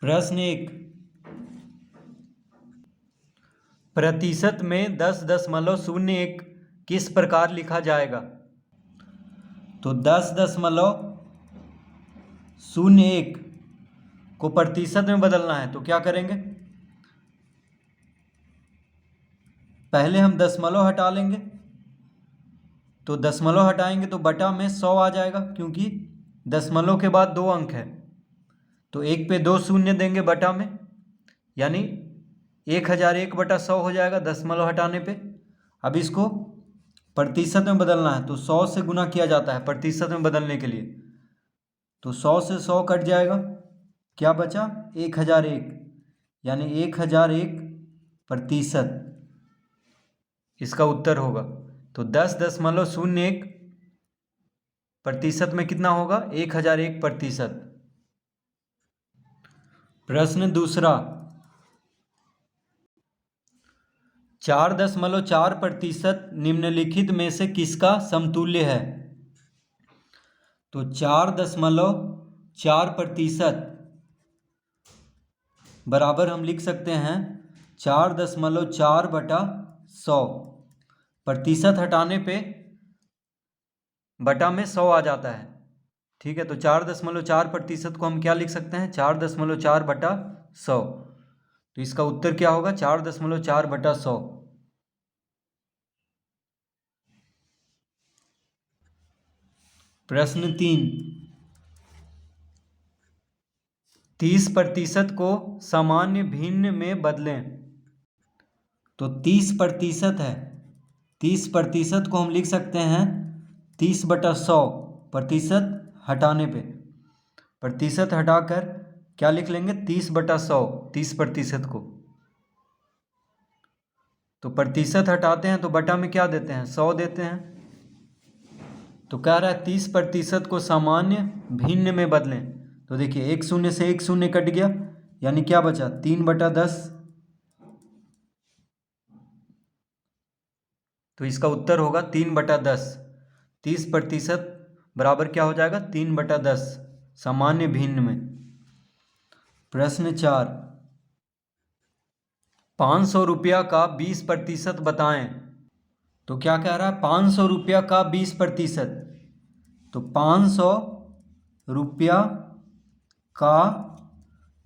प्रश्न 1, प्रतिशत में 10.01 किस प्रकार लिखा जाएगा? तो 10.01 को प्रतिशत में बदलना है तो क्या करेंगे? पहले हम दशमलव हटा लेंगे, तो दशमलव हटाएंगे तो बटा में 100 आ जाएगा, क्योंकि दशमलव के बाद 2 अंक है तो 1 पे 2 शून्य देंगे बटा में, यानी 1001/100 हो जाएगा दशमलव हटाने पे। अब इसको प्रतिशत में बदलना है तो 100 से गुना किया जाता है प्रतिशत में बदलने के लिए, तो 100 से 100 कट जाएगा, क्या बचा? 1001, यानी 1001% इसका उत्तर होगा। तो 10.01 प्रतिशत में कितना होगा? 1001%। प्रश्न दूसरा, 4.4% निम्नलिखित में से किसका समतुल्य है? तो 4.4% बराबर हम लिख सकते हैं 4.4/100। प्रतिशत हटाने पे बटा में 100 आ जाता है, ठीक है। तो 4.4% को हम क्या लिख सकते हैं? 4.4/100। तो इसका उत्तर क्या होगा? 4.4/100। प्रश्न 3, 30% को सामान्य भिन्न में बदलें। तो 30% है, 30% को हम लिख सकते हैं 30/100 प्रतिशत हटाने पे। प्रतिशत हटाकर क्या लिख लेंगे? 30/100, 30% को। तो प्रतिशत हटाते हैं तो बटा में क्या देते हैं? 100 देते हैं। तो कह रहा है 30% को सामान्य भिन्न में बदलें। तो देखिए 1 शून्य से 1 शून्य कट गया, यानी क्या बचा? 3/10। तो इसका उत्तर होगा 3/10। 30% बराबर क्या हो जाएगा? 3/10 सामान्य भिन्न में। प्रश्न 4, 500 रुपया का 20% बताएं। तो क्या कह रहा है? 500 रुपया का 20%। तो 500 रुपया का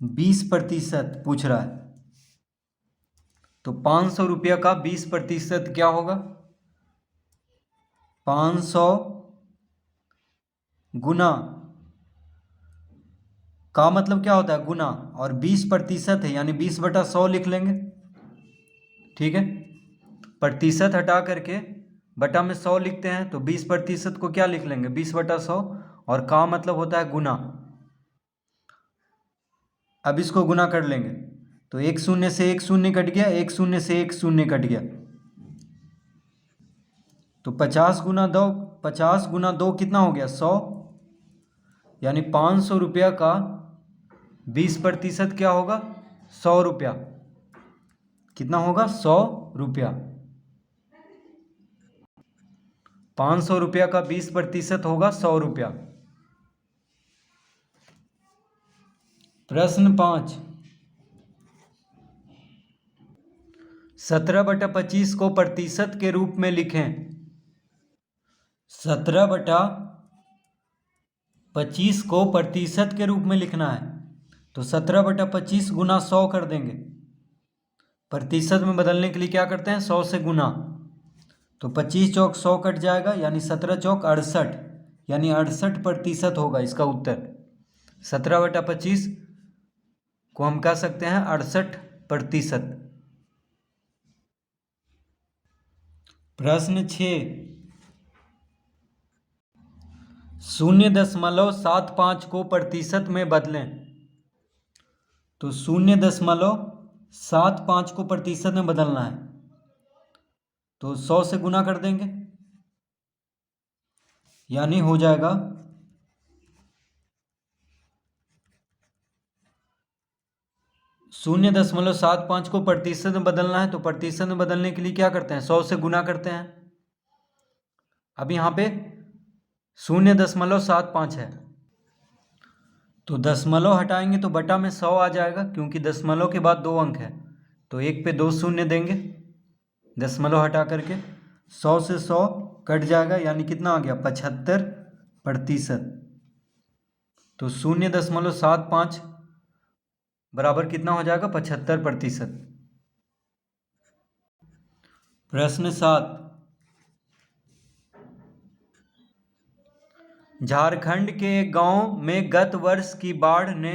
20% पूछ रहा है। तो 500 रुपया का 20% क्या होगा? 500 गुना, का मतलब क्या होता है? गुना, और 20% है यानी 20/100 लिख लेंगे, ठीक है। प्रतिशत हटा करके बटा में 100 लिखते हैं, तो 20% को क्या लिख लेंगे? 20/100, और का मतलब होता है गुना। अब इसको गुना कर लेंगे तो 1 शून्य से 1 शून्य कट गया, 1 शून्य से 1 शून्य कट गया, तो 50 गुना 2 कितना हो गया? 100, यानी 500 रुपया का 20% क्या होगा? 100 रुपया। कितना होगा? 100 रुपया। 500 रुपया का 20% होगा 100 रुपया। प्रश्न 5, 17/25 को प्रतिशत के रूप में लिखें। 17/25 को प्रतिशत के रूप में लिखना है, तो 17/25 गुना 100 कर देंगे। प्रतिशत में बदलने के लिए क्या करते हैं? 100 से गुना, तो 25 चौक 100 कट जाएगा, यानी 17 चौक 68, यानी 68% होगा इसका उत्तर। 17/25 को हम कह सकते हैं 68%। प्रश्न 6, 0.75 को प्रतिशत में बदलें। तो 0.75 को प्रतिशत में बदलना है, तो 100 से गुना कर देंगे, यानी हो जाएगा 0.75 को प्रतिशत में बदलना है, तो प्रतिशत में बदलने के लिए क्या करते हैं? 100 से गुना करते हैं। अब यहाँ पे 0.75 है, तो दशमलव हटाएंगे तो बटा में 100 आ जाएगा, क्योंकि दशमलव के बाद 2 अंक है तो 1 पे 2 शून्य देंगे। दशमलव हटा करके 100 से 100 कट जाएगा, यानी कितना आ गया 75%। तो 0.75 बराबर कितना हो जाएगा 75%। प्रश्न 7, झारखंड के एक गांव में गत वर्ष की बाढ़ ने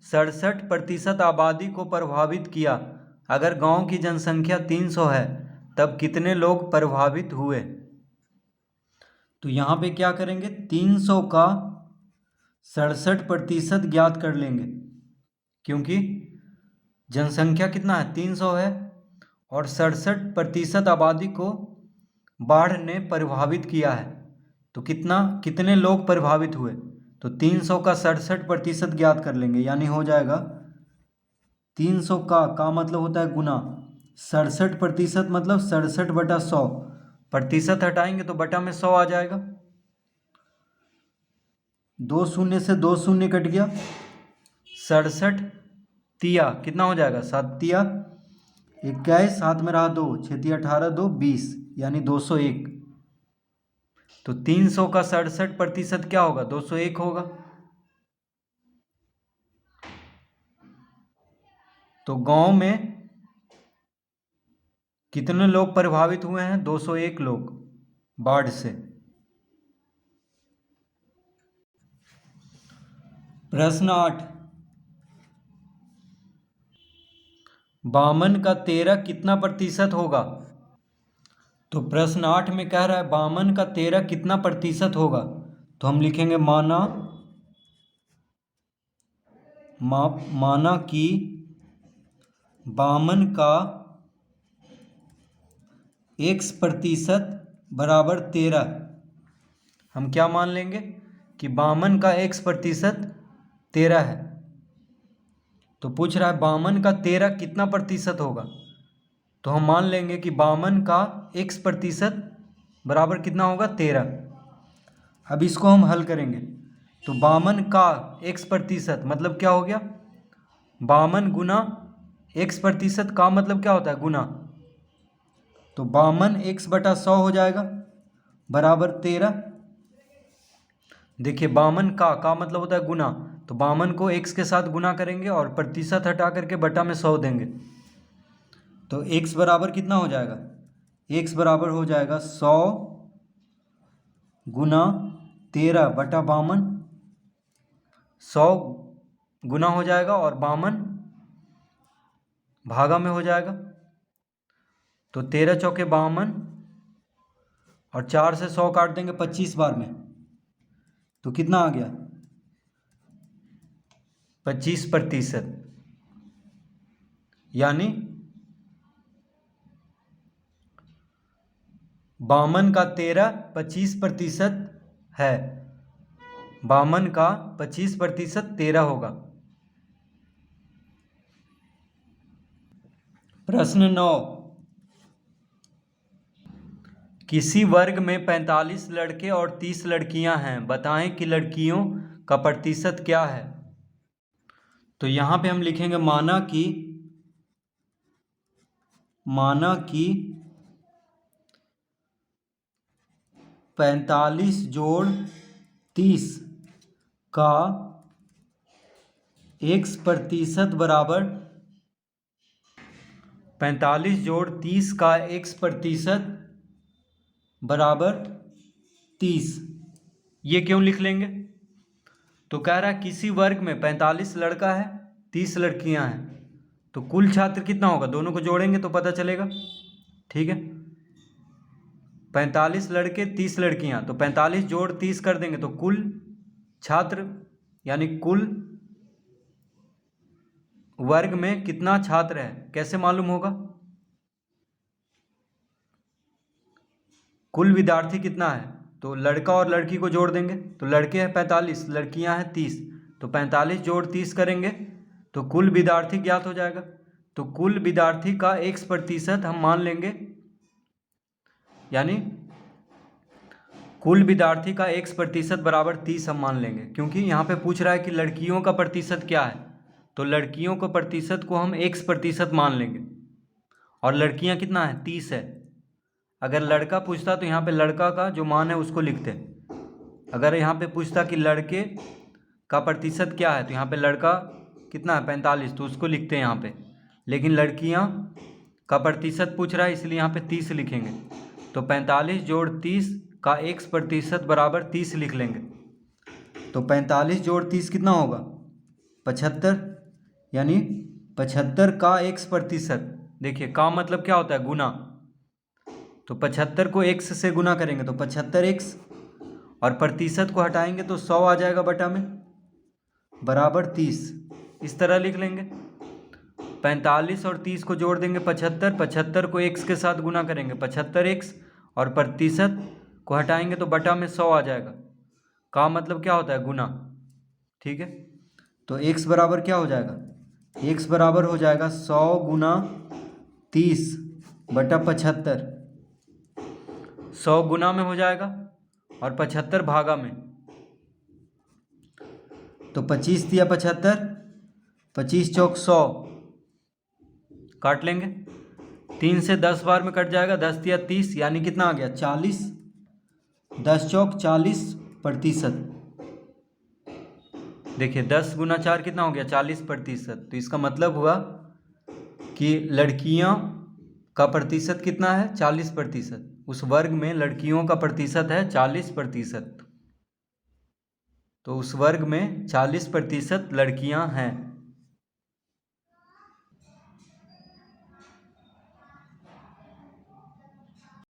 67% आबादी को प्रभावित किया। अगर गांव की जनसंख्या 300 है तब कितने लोग प्रभावित हुए? तो यहाँ पे क्या करेंगे, 300 का 67% ज्ञात कर लेंगे, क्योंकि जनसंख्या कितना है 300 है और 67% आबादी को बाढ़ ने प्रभावित किया है। तो कितने लोग प्रभावित हुए? तो 300 का 67% ज्ञात कर लेंगे, यानी हो जाएगा 300 का मतलब होता है गुना, 67% मतलब 67/100, प्रतिशत हटाएंगे तो बटा में 100 आ जाएगा। 2 शून्य से 2 शून्य कट गया, 67 तिया कितना हो जाएगा 7 तिया 21, हाथ में रहा 2, 6 तिया 18, 2 20, यानी 201। तो 300 का 67% क्या होगा 201 होगा। तो गांव में कितने लोग प्रभावित हुए हैं 201 लोग बाढ़ से। प्रश्न 8, 52 का 13 कितना प्रतिशत होगा? तो प्रश्न 8 में कह रहा है 52 का 13 कितना प्रतिशत होगा, तो हम लिखेंगे माना कि 52 का x% बराबर 13। हम क्या मान लेंगे कि 52 का x% 13 है। तो पूछ रहा है 52 का 13 कितना प्रतिशत होगा, तो हम मान लेंगे कि 52 का x% बराबर कितना होगा 13। अब इसको हम हल करेंगे तो 52 का x% मतलब क्या हो गया 52 गुना x% का मतलब क्या होता है गुना। तो 52 x/100 हो जाएगा बराबर 13। देखिए 52 का मतलब होता है गुना, तो 52 को x के साथ गुना करेंगे और प्रतिशत हटा करके बटा में 100 देंगे। तो x बराबर कितना हो जाएगा, x बराबर हो जाएगा 100 गुना 13/52। 100 गुना हो जाएगा और 52 भागा में हो जाएगा। तो 13 चौके 52 और 4 से 100 काट देंगे 25 बार में, तो कितना आ गया 25%, यानी 52 का 13 25% है। 52 का 25% 13 होगा। प्रश्न 9, किसी वर्ग में 45 लड़के और 30 लड़कियां हैं, बताएं कि लड़कियों का प्रतिशत क्या है। तो यहां पे हम लिखेंगे माना कि 45 जोड़ 30 का x% बराबर 45 जोड़ 30 का x% बराबर 30। ये क्यों लिख लेंगे, तो कह रहा है किसी वर्ग में 45 लड़का है 30 लड़कियां हैं, तो कुल छात्र कितना होगा, दोनों को जोड़ेंगे तो पता चलेगा। ठीक है, 45 लड़के 30 लड़कियां, तो 45 जोड़ 30 कर देंगे तो कुल छात्र यानी कुल वर्ग में कितना छात्र है कैसे मालूम होगा, कुल विद्यार्थी कितना है, तो लड़का और लड़की को जोड़ देंगे, तो लड़के हैं 45 लड़कियां हैं 30, तो 45 जोड़ 30 करेंगे तो कुल विद्यार्थी ज्ञात हो जाएगा। तो कुल विद्यार्थी का x% हम मान लेंगे, यानी कुल विद्यार्थी का x% बराबर 30 हम मान लेंगे, क्योंकि यहाँ पे पूछ रहा है कि लड़कियों का प्रतिशत क्या है, तो लड़कियों का प्रतिशत को हम x% मान लेंगे। और लड़कियाँ कितना है, 30 है। अगर लड़का पूछता तो यहाँ पे लड़का का जो मान है उसको लिखते। अगर यहाँ पे पूछता कि लड़के का प्रतिशत क्या है, तो यहाँ पे लड़का कितना है 45, तो उसको लिखते हैं यहाँ पे। लेकिन लड़कियाँ का प्रतिशत पूछ रहा है, इसलिए यहाँ पे 30 लिखेंगे। तो 45 जोड़ 30 का x% बराबर 30 लिख लेंगे। तो 45 जोड़ 30 कितना होगा, 75, यानी 75 का x%। देखिए का मतलब क्या होता है, गुना। तो 75 को x से गुना करेंगे तो 75x, और प्रतिशत को हटाएंगे तो 100 आ जाएगा बटा में, बराबर 30। इस तरह लिख लेंगे। 45 और 30 को जोड़ देंगे 75, 75 को x के साथ गुना करेंगे 75x, और प्रतिशत को हटाएंगे तो बटा में 100 आ जाएगा। का मतलब क्या होता है, गुना। ठीक है, तो x बराबर क्या हो जाएगा, x बराबर हो जाएगा 100 गुना 30 बटा 75। 100 गुना में हो जाएगा और 75 भागा में। तो 25 दिया 75, 25 चौक 100, काट लेंगे। 3 से 10 बार में कट जाएगा, 10 दिया 30, यानी कितना आ गया 40, 10 चौक 40%। देखिए 10 गुना 4 कितना हो गया, 40%। तो इसका मतलब हुआ कि लड़कियां का प्रतिशत कितना है, 40%। उस वर्ग में लड़कियों का प्रतिशत है 40%। तो उस वर्ग में 40% लड़कियां हैं।